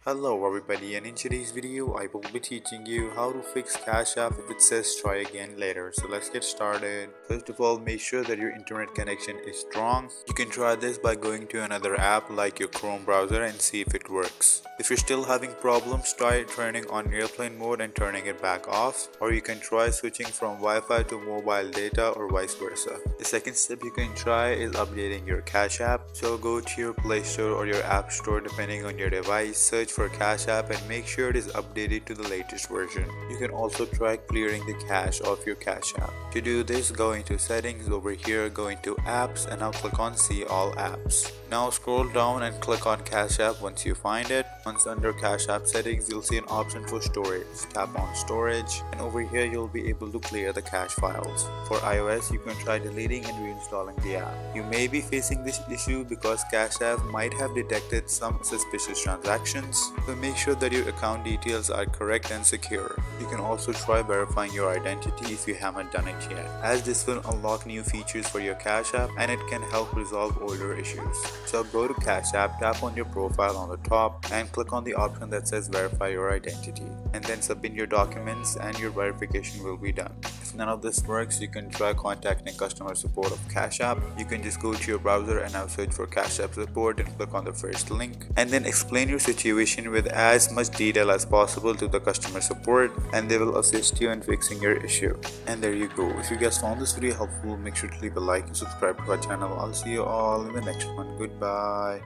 Hello everybody, and in today's video I will be teaching you how to fix Cash App if it says try again later. So let's get started. First of all, make sure that your internet connection is strong. You can try this by going to another app like your Chrome browser and see if it works. If you're still having problems, try turning on airplane mode and turning it back off, or you can try switching from Wi-Fi to mobile data or vice versa. The second step you can try is updating your Cash App. So go to your Play Store or your App Store depending on your device, search for Cash App and make sure it is updated to the latest version. You can also try clearing the cache off your Cash App. To do this, go into settings. Over here, go into apps and now click on see all apps. Now scroll down and click on Cash App once you find it. Once under Cash App settings, you'll see an option for storage. Tap on storage and over here you'll be able to clear the cache files. For iOS, you can try deleting and reinstalling the app. You may be facing this issue because Cash App might have detected some suspicious transactions, so make sure that your account details are correct and secure. You can also try verifying your identity if you haven't done it yet, as this will unlock new features for your Cash App and it can help resolve older issues. So go to Cash App, tap on your profile on the top and click on the option that says verify your identity, and then submit your documents and your verification will be done. If none of this works, you can try contacting customer support of Cash App. You can just go to your browser and now search for Cash App support and click on the first link, and then explain your situation with as much detail as possible to the customer support, and they will assist you in fixing your issue. And there you go. If you guys found this video helpful, make sure to leave a like and subscribe to our channel. I'll see you all in the next one. Goodbye.